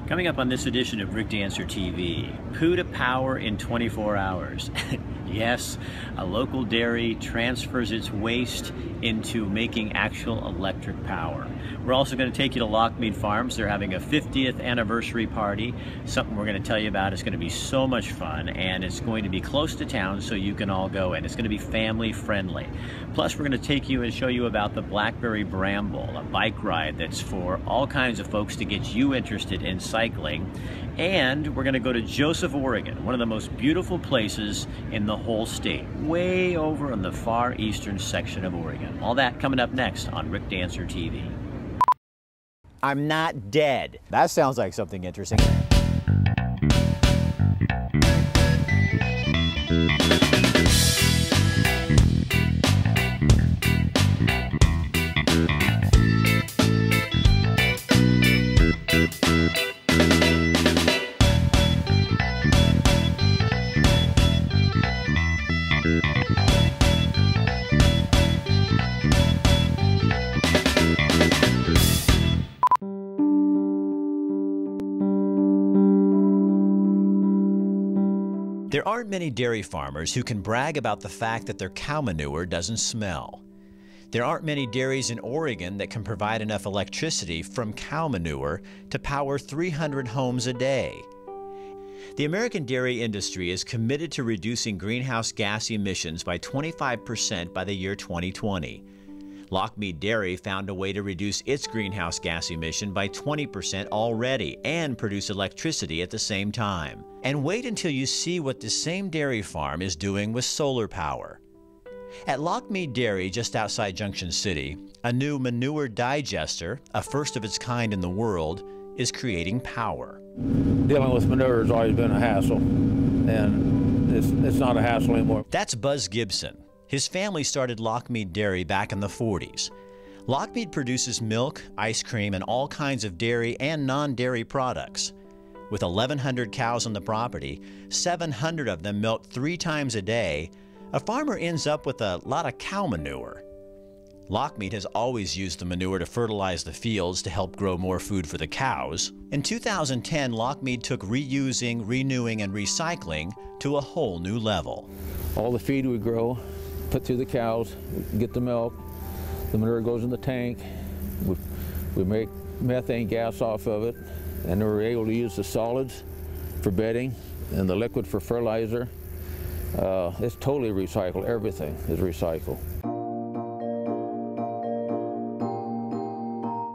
Coming up on this edition of Rick Dancer TV, poo to power in 24 hours. Yes, a local dairy transfers its waste into making actual electric power. We're also going to take you to Lockmead Farms. They're having a 50th anniversary party. Something we're going to tell you about. It's going to be so much fun, and it's going to be close to town so you can all go in. It's going to be family friendly. Plus, we're going to take you and show you about the Blackberry Bramble, a bike ride that's for all kinds of folks to get you interested in cycling. And we're going to go to Joseph, Oregon, one of the most beautiful places in the whole state, way over in the far eastern section of Oregon. All that coming up next on Rick Dancer TV. I'm not dead. That sounds like something interesting. There aren't many dairy farmers who can brag about the fact that their cow manure doesn't smell. There aren't many dairies in Oregon that can provide enough electricity from cow manure to power 300 homes a day. The American dairy industry is committed to reducing greenhouse gas emissions by 25% by the year 2020. Lockmead Dairy found a way to reduce its greenhouse gas emission by 20% already and produce electricity at the same time. And wait until you see what this same dairy farm is doing with solar power. At Lockmead Dairy, just outside Junction City, a new manure digester, a first of its kind in the world, is creating power. Dealing with manure has always been a hassle, and it's not a hassle anymore. That's Buzz Gibson. His family started Lockmead Dairy back in the 40s. Lockmead produces milk, ice cream, and all kinds of dairy and non-dairy products. With 1,100 cows on the property, 700 of them milked 3 times a day, a farmer ends up with a lot of cow manure. Lockmead has always used the manure to fertilize the fields to help grow more food for the cows. In 2010, Lockmead took reusing, renewing, and recycling to a whole new level. All the feed we grow, put through the cows, get the milk, the manure goes in the tank, we make methane gas off of it, and then we're able to use the solids for bedding and the liquid for fertilizer. It's totally recycled. Everything is recycled.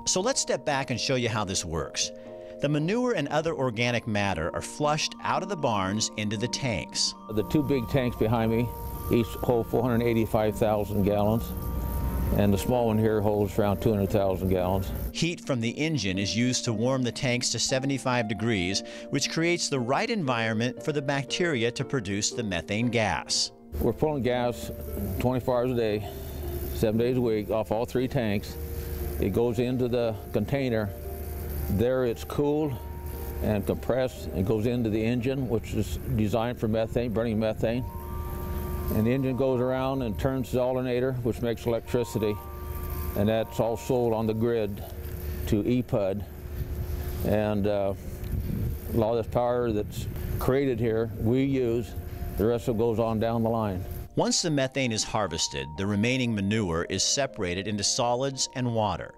So let's step back and show you how this works. The manure and other organic matter are flushed out of the barns into the tanks. The 2 big tanks behind me each hold 485,000 gallons, and the small one here holds around 200,000 gallons. Heat from the engine is used to warm the tanks to 75 degrees, which creates the right environment for the bacteria to produce the methane gas. We're pulling gas 24 hours a day, 7 days a week, off all 3 tanks. It goes into the container. There it's cooled and compressed and goes into the engine, which is designed for methane, burning methane. And the engine goes around and turns the alternator, which makes electricity, and that's all sold on the grid to EPUD. And a lot of this power that's created here, we use. The rest of it goes on down the line. Once the methane is harvested, the remaining manure is separated into solids and water.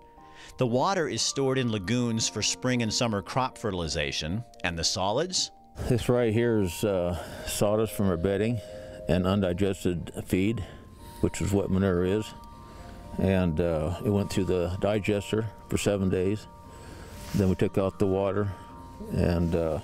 The water is stored in lagoons for spring and summer crop fertilization, and the solids? This right here is sawdust from our bedding and undigested feed, which is what manure is. And it went through the digester for 7 days. Then we took out the water, and now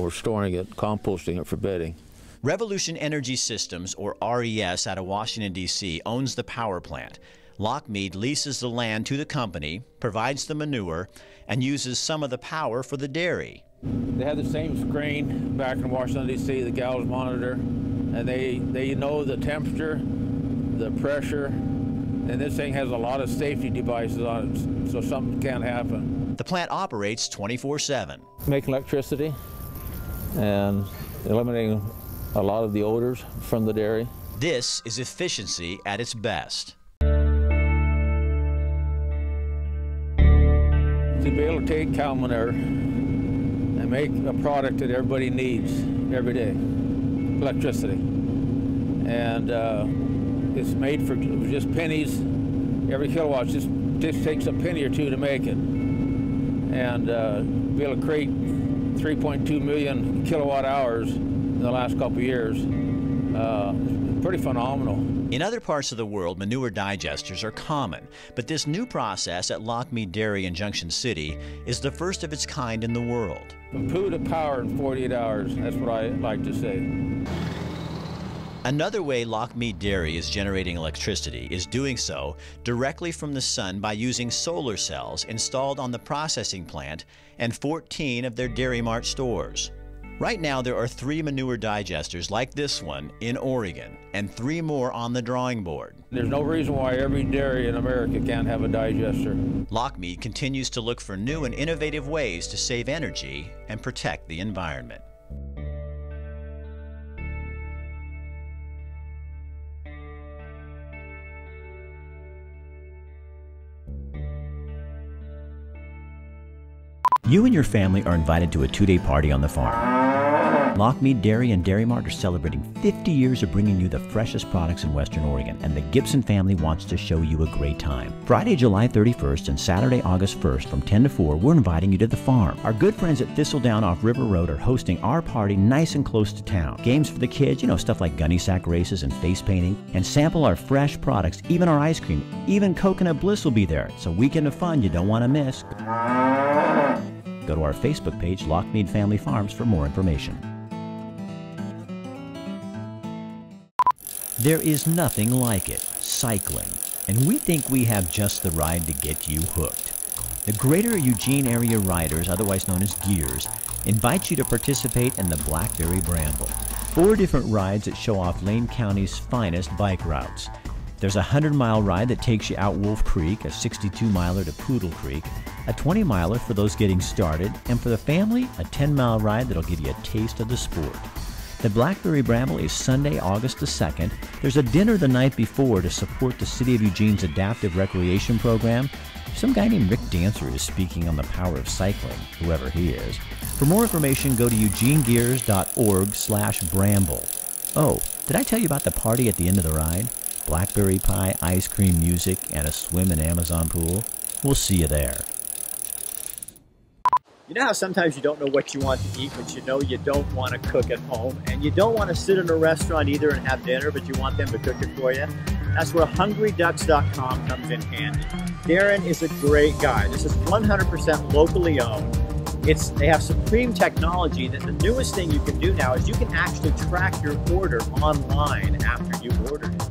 we're storing it, composting it for bedding. Revolution Energy Systems, or RES, out of Washington, D.C., owns the power plant. Lockmead leases the land to the company, provides the manure, and uses some of the power for the dairy. They have the same screen back in Washington, D.C., the cows monitor, and they know the temperature, the pressure, and this thing has a lot of safety devices on it, so something can't happen. The plant operates 24/7. Making electricity and eliminating a lot of the odors from the dairy. This is efficiency at its best. To be able to take cow manure make a product that everybody needs every day, electricity. And it's made for just pennies. Every kilowatt just takes a penny or two to make it. And be able to create 3.2 million kilowatt hours in the last couple of years. Pretty phenomenal. In other parts of the world, manure digesters are common, but this new process at Lockmead Dairy in Junction City is the first of its kind in the world. From poo to power in 48 hours, that's what I like to say. Another way Lockmead Dairy is generating electricity is doing so directly from the sun by using solar cells installed on the processing plant and 14 of their Dairy Mart stores. Right now, there are 3 manure digesters like this one in Oregon and 3 more on the drawing board. There's no reason why every dairy in America can't have a digester. Lockmead continues to look for new and innovative ways to save energy and protect the environment. You and your family are invited to a 2-day party on the farm. Lockmead Dairy and Dairy Mart are celebrating 50 years of bringing you the freshest products in Western Oregon, and the Gibson family wants to show you a great time. Friday, July 31st and Saturday, August 1st from 10 to 4, we're inviting you to the farm. Our good friends at Thistledown off River Road are hosting our party nice and close to town. Games for the kids, you know, stuff like gunny sack races and face painting, and sample our fresh products, even our ice cream. Even Coconut Bliss will be there. It's a weekend of fun you don't want to miss. Go to our Facebook page, Lockmead Family Farms, for more information. There is nothing like it, cycling, and we think we have just the ride to get you hooked. The Greater Eugene Area Riders, otherwise known as Gears, invite you to participate in the Blackberry Bramble. 4 different rides that show off Lane County's finest bike routes. There's a 100-mile ride that takes you out Wolf Creek, a 62-miler to Poodle Creek, a 20-miler for those getting started, and for the family, a 10-mile ride that'll give you a taste of the sport. The Blackberry Bramble is Sunday, August the 2nd. There's a dinner the night before to support the City of Eugene's adaptive recreation program. Some guy named Rick Dancer is speaking on the power of cycling, whoever he is. For more information, go to eugenegears.org/bramble. Oh, did I tell you about the party at the end of the ride? Blackberry pie, ice cream, music, and a swim in Amazon pool? We'll see you there. You know how sometimes you don't know what you want to eat, but you know you don't want to cook at home, and you don't want to sit in a restaurant either and have dinner, but you want them to cook it for you? That's where HungryDucks.com comes in handy. Darren is a great guy. This is 100% locally owned. They have supreme technology that the newest thing you can do now is you can actually track your order online after you ordered it.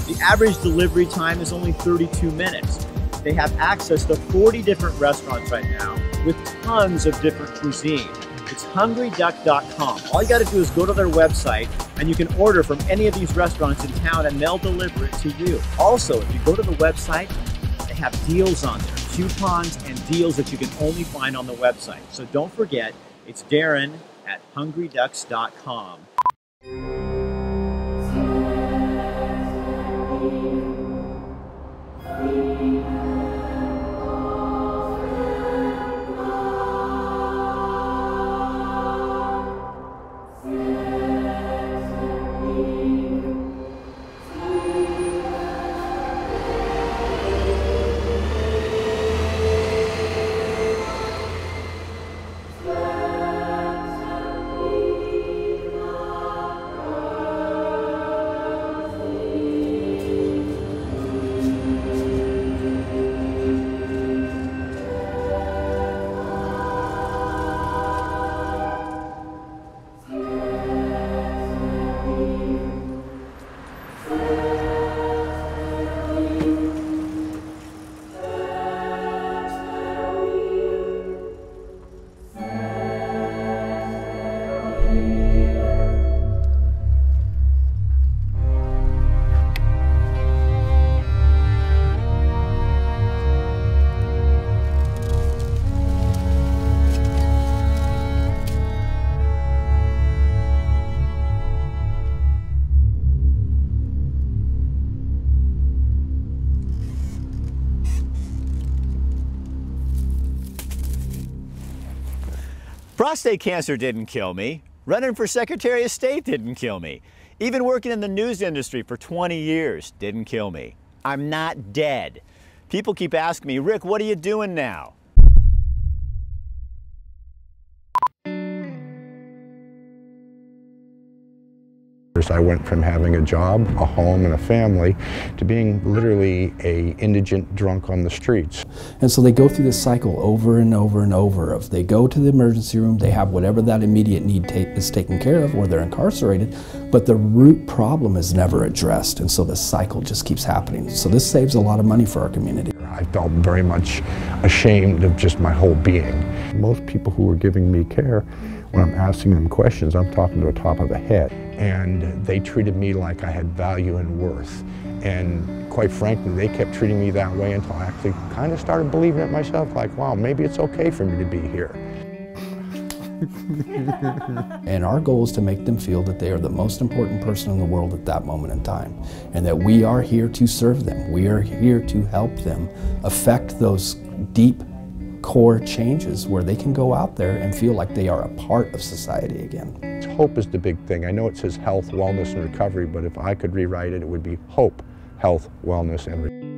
The average delivery time is only 32 minutes. They have access to 40 different restaurants right now with tons of different cuisine. It's HungryDuck.com. All you got to do is go to their website and you can order from any of these restaurants in town and they'll deliver it to you. Also, if you go to the website, they have deals on there, coupons and deals that you can only find on the website. So don't forget, it's Darren at HungryDucks.com. Prostate cancer didn't kill me. Running for Secretary of State didn't kill me. Even working in the news industry for 20 years didn't kill me. I'm not dead. People keep asking me, Rick, what are you doing now? I went from having a job, a home, and a family to being literally an indigent drunk on the streets. And so they go through this cycle over and over and over of they go to the emergency room, they have whatever that immediate need is taken care of, or they're incarcerated, but the root problem is never addressed, and so the cycle just keeps happening. So this saves a lot of money for our community. I felt very much ashamed of just my whole being. Most people who were giving me care, when I'm asking them questions, I'm talking to the top of the head. And they treated me like I had value and worth. And quite frankly, they kept treating me that way until I actually kind of started believing it myself, like, wow, maybe it's okay for me to be here. And our goal is to make them feel that they are the most important person in the world at that moment in time, and that we are here to serve them. We are here to help them affect those deep core changes where they can go out there and feel like they are a part of society again. Hope is the big thing. I know it says health, wellness, and recovery, but if I could rewrite it, it would be hope, health, wellness, and recovery.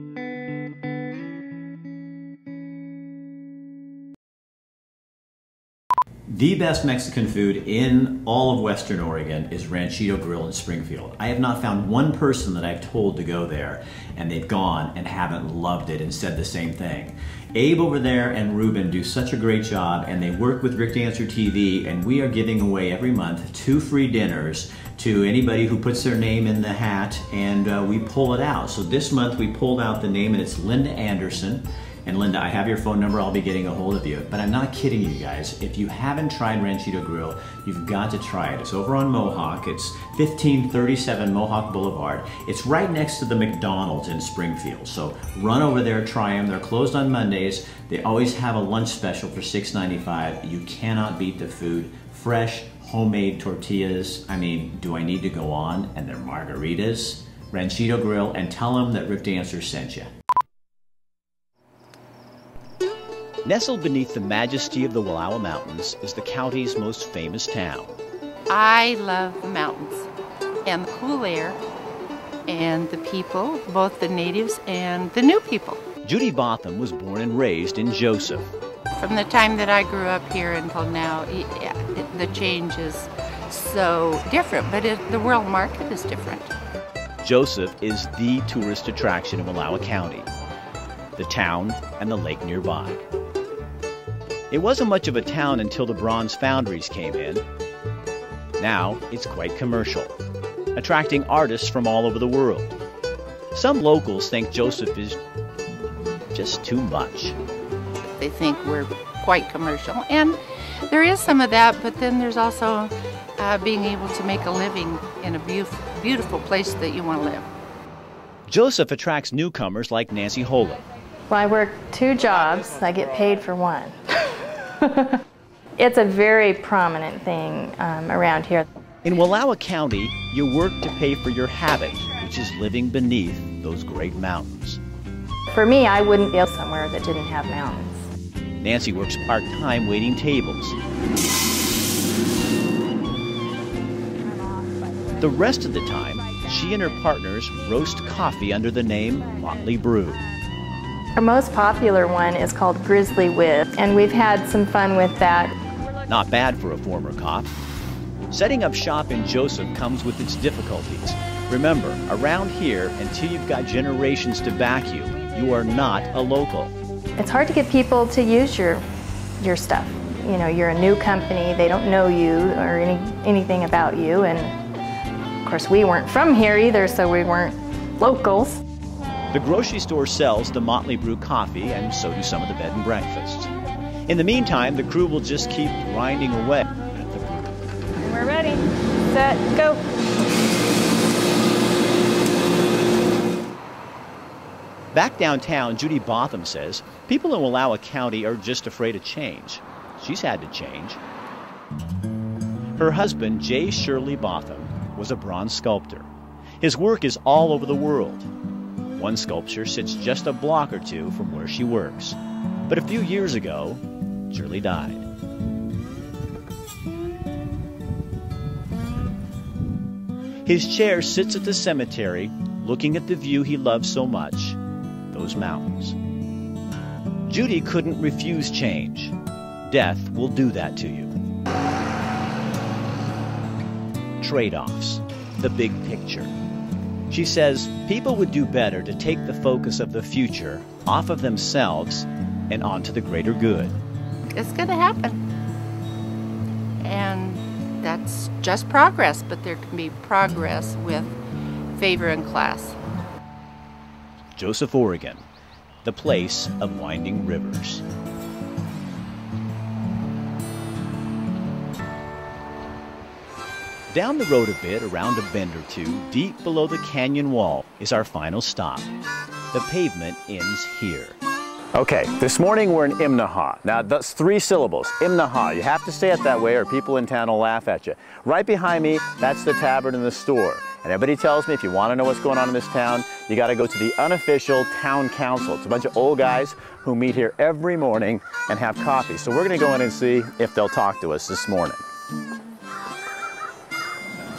The best Mexican food in all of Western Oregon is Ranchito Grill in Springfield. I have not found one person that I've told to go there and they've gone and haven't loved it and said the same thing. Abe over there and Ruben do such a great job, and they work with Rick Dancer TV, and we are giving away every month 2 free dinners to anybody who puts their name in the hat, and we pull it out. So this month we pulled out the name, and it's Linda Anderson. And Linda, I have your phone number, I'll be getting a hold of you. But I'm not kidding you guys. If you haven't tried Ranchito Grill, you've got to try it. It's over on Mohawk. It's 1537 Mohawk Boulevard. It's right next to the McDonald's in Springfield. So run over there, try them. They're closed on Mondays. They always have a lunch special for $6.95. You cannot beat the food. Fresh, homemade tortillas. I mean, do I need to go on? And their margaritas. Ranchito Grill, and tell them that Rick Dancer sent you. Nestled beneath the majesty of the Wallowa Mountains is the county's most famous town. I love the mountains and the cool air and the people, both the natives and the new people. Judy Botham was born and raised in Joseph. From the time that I grew up here until now, the change is so different, but the world market is different. Joseph is the tourist attraction of Wallowa County, the town and the lake nearby. It wasn't much of a town until the bronze foundries came in. Now it's quite commercial, attracting artists from all over the world. Some locals think Joseph is just too much. They think we're quite commercial, and there is some of that, but then there's also being able to make a living in a beautiful place that you want to live. Joseph attracts newcomers like Nancy Holen. Well, I work 2 jobs. I get paid for 1. It's a very prominent thing around here. In Wallowa County, you work to pay for your habit, which is living beneath those great mountains. For me, I wouldn't go somewhere that didn't have mountains. Nancy works part-time waiting tables. The rest of the time, she and her partners roast coffee under the name Motley Brew. Our most popular one is called Grizzly Whiz, and we've had some fun with that. Not bad for a former cop. Setting up shop in Joseph comes with its difficulties. Remember, around here, until you've got generations to back you, you are not a local. It's hard to get people to use your stuff. You know, you're a new company, they don't know you or anything about you, and of course we weren't from here either, so we weren't locals. The grocery store sells the Motley Brew coffee, and so do some of the bed and breakfasts. In the meantime, the crew will just keep grinding away. We're ready, set, go. Back downtown, Judy Botham says people in Wallowa County are just afraid of change. She's had to change. Her husband, J. Shirley Botham, was a bronze sculptor. His work is all over the world. One sculpture sits just a block or 2 from where she works. But a few years ago, Shirley died. His chair sits at the cemetery, looking at the view he loves so much, those mountains. Judy couldn't refuse change. Death will do that to you. Trade-offs, the big picture. She says people would do better to take the focus of the future off of themselves and onto the greater good. It's going to happen. And that's just progress, but there can be progress with favor and class. Joseph, Oregon, the place of winding rivers. Down the road a bit, around a bend or two, deep below the canyon wall, is our final stop. The pavement ends here. Okay, this morning we're in Imnaha. Now that's 3 syllables, Imnaha. You have to say it that way or people in town will laugh at you. Right behind me, that's the tavern and the store. And everybody tells me if you want to know what's going on in this town, you got to go to the unofficial town council. It's a bunch of old guys who meet here every morning and have coffee. So we're going to go in and see if they'll talk to us this morning.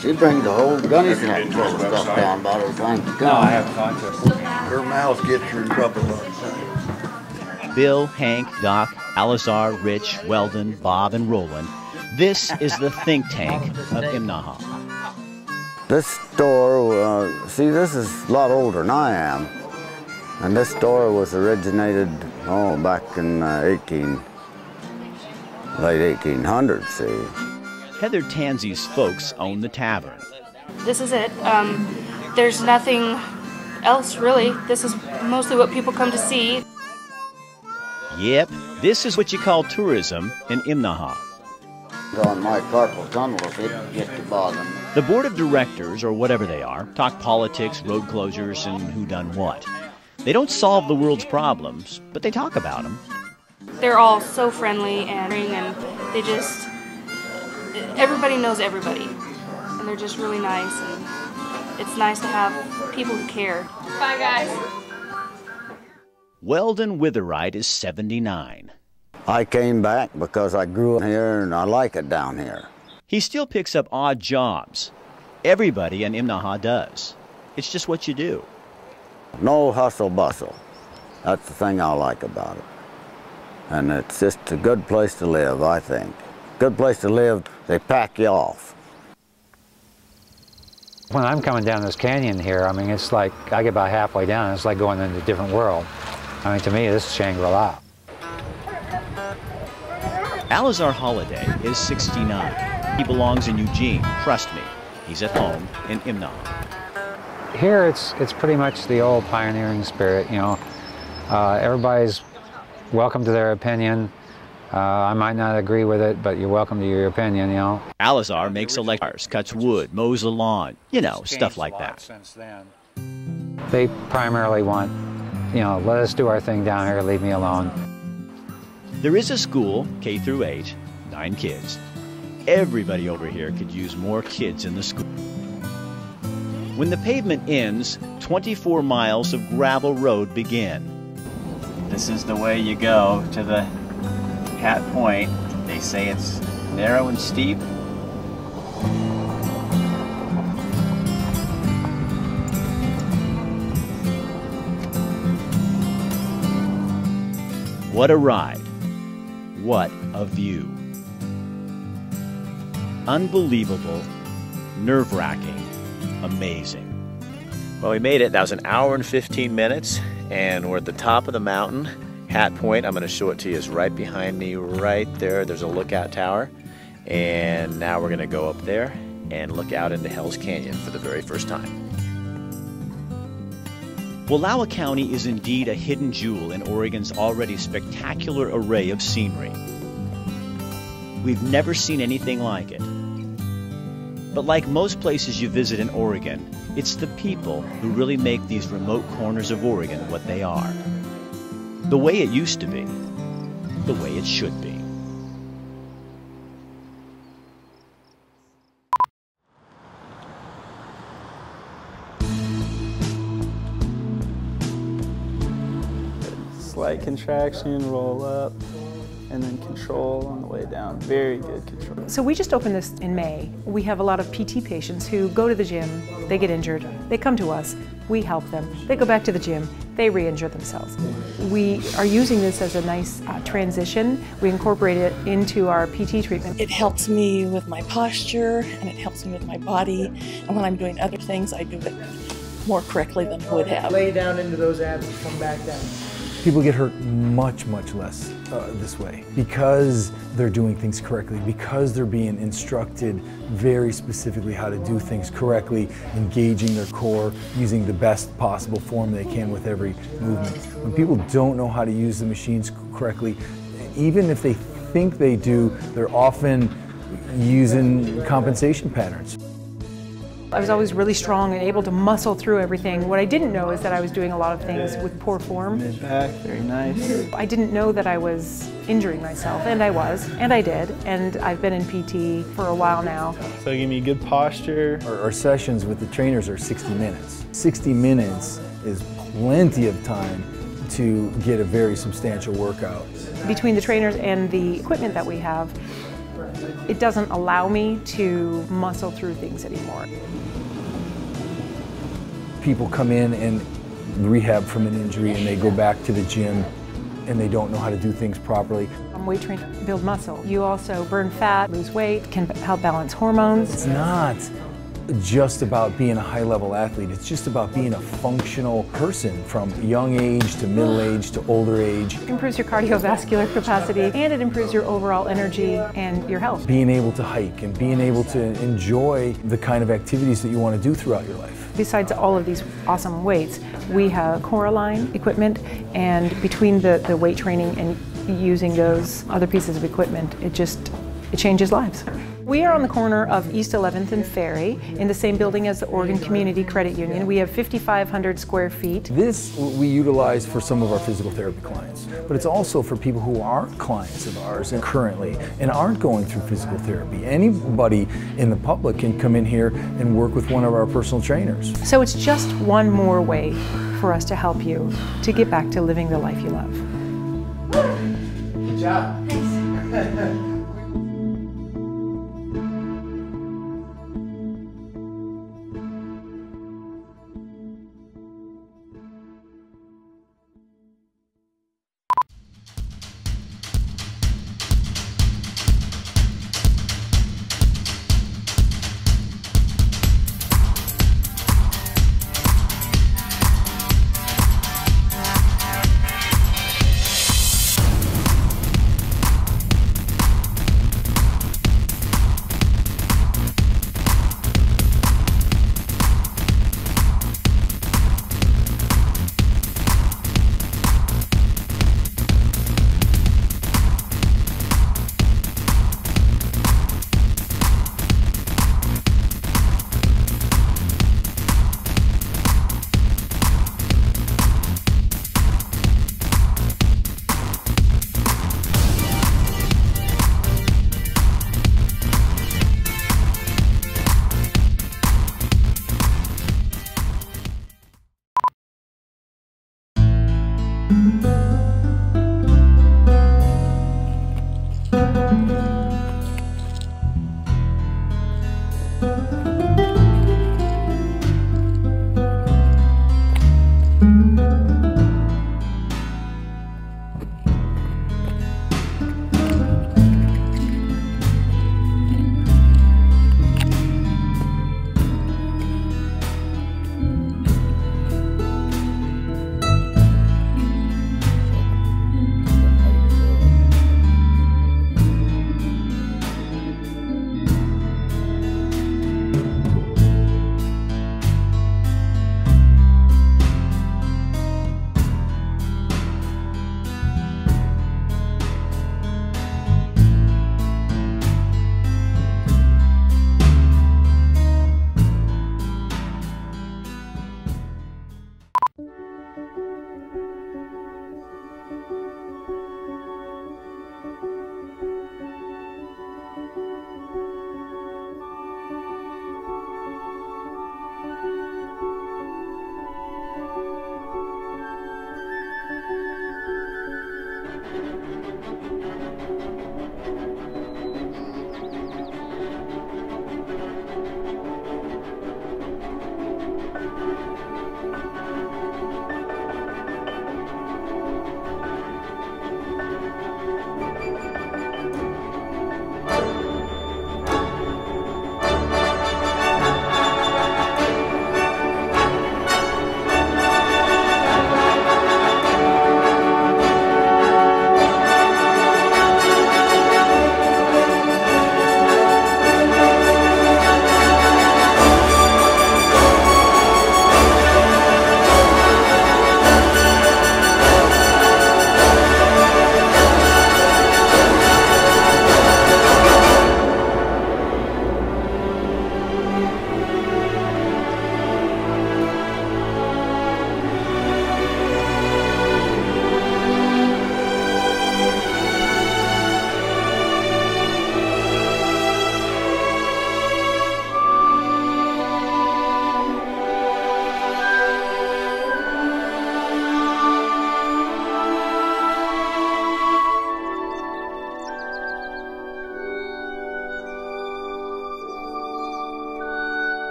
She brings the whole gunny sack full of stuff down by her time to come. No, I haven't talked to her. Her mouth gets her in trouble all the time. Bill, Hank, Doc, Alizar, Rich, Weldon, Bob, and Roland. This is the think tank of Imnaha. This store, see, this is a lot older than I am. And this store was originated, back in late 1800s, see. Heather Tansey's folks own the tavern. This is it. There's nothing else really. This is mostly what people come to see. Yep, this is what you call tourism in Imnaha. On my carpal tunnel if it gets to bother me. The board of directors, or whatever they are, talk politics, road closures, and who done what. They don't solve the world's problems, but they talk about them. They're all so friendly and they just... Everybody knows everybody, and they're just really nice, and it's nice to have people who care. Bye, guys. Weldon Witherite is 79. I came back because I grew up here and I like it down here. He still picks up odd jobs. Everybody in Imnaha does. It's just what you do. No hustle bustle. That's the thing I like about it. And it's just a good place to live, I think. Good place to live, they pack you off. When I'm coming down this canyon here, I mean, it's like, I get about halfway down, and it's like going into a different world. I mean, to me, this is Shangri-La. Alizar Holiday is 69. He belongs in Eugene, trust me. He's at home in Imnaha. Here, it's pretty much the old pioneering spirit, you know. Everybody's welcome to their opinion. I might not agree with it, but you're welcome to your opinion, you know. Alizar makes electric, cuts wood, mows the lawn, you know, stuff like that. They primarily want, you know, let us do our thing down here, leave me alone. There is a school, K through 8, 9 kids. Everybody over here could use more kids in the school. When the pavement ends, 24 miles of gravel road begin. This is the way you go to the Hat Point. They say it's narrow and steep. What a ride. What a view. Unbelievable, nerve-wracking, amazing. Well, we made it. That was an hour and 15 minutes, and we're at the top of the mountain. Hat Point, I'm going to show it to you, is right behind me right there. There's a lookout tower. And now we're going to go up there and look out into Hell's Canyon for the very first time. Wallowa County is indeed a hidden jewel in Oregon's already spectacular array of scenery. We've never seen anything like it. But like most places you visit in Oregon, it's the people who really make these remote corners of Oregon what they are. The way it used to be, the way it should be. Slight contraction, roll up, and then control on the way down. Very good control. So we just opened this in May. We have a lot of PT patients who go to the gym, they get injured, they come to us, we help them, they go back to the gym, they re-injure themselves. We are using this as a nice transition. We incorporate it into our PT treatment. It helps me with my posture and it helps me with my body, and when I'm doing other things I do it more correctly than I would have. Lay down into those abs and come back down. People get hurt much less this way because they're doing things correctly, because they're being instructed very specifically how to do things correctly, engaging their core, using the best possible form they can with every movement. When people don't know how to use the machines correctly, even if they think they do, they're often using compensation patterns. I was always really strong and able to muscle through everything. What I didn't know is that I was doing a lot of things with poor form. Mid-back, very nice. I didn't know that I was injuring myself, and I was, and I did, and I've been in PT for a while now. So give me good posture. Our sessions with the trainers are 60 minutes. 60 minutes is plenty of time to get a very substantial workout. Between the trainers and the equipment that we have, it doesn't allow me to muscle through things anymore. People come in and rehab from an injury and they go back to the gym and they don't know how to do things properly. Weight training to build muscle. You also burn fat, lose weight, can help balance hormones. It's not just about being a high-level athlete. It's just about being a functional person from young age to middle age to older age. It improves your cardiovascular capacity and it improves your overall energy and your health. Being able to hike and being able to enjoy the kind of activities that you want to do throughout your life. Besides all of these awesome weights, we have Coraline equipment, and between the weight training and using those other pieces of equipment, it changes lives. We are on the corner of East 11th and Ferry in the same building as the Oregon Community Credit Union. We have 5,500 square feet. This we utilize for some of our physical therapy clients, but it's also for people who aren't clients of ours and currently and aren't going through physical therapy. Anybody in the public can come in here and work with one of our personal trainers. So it's just one more way for us to help you to get back to living the life you love. Good job. Thanks.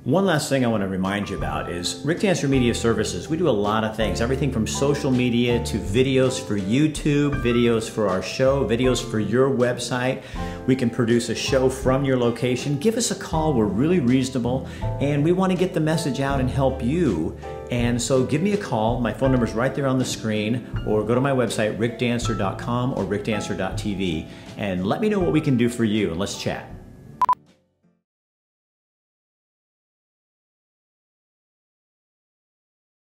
One last thing I want to remind you about is Rick Dancer Media Services. We do a lot of things, everything from social media to videos for YouTube, videos for our show, videos for your website. We can produce a show from your location. Give us a call, we're really reasonable, and we want to get the message out and help you. And so give me a call, my phone number is right there on the screen, or go to my website, rickdancer.com or rickdancer.tv, and let me know what we can do for you, and let's chat.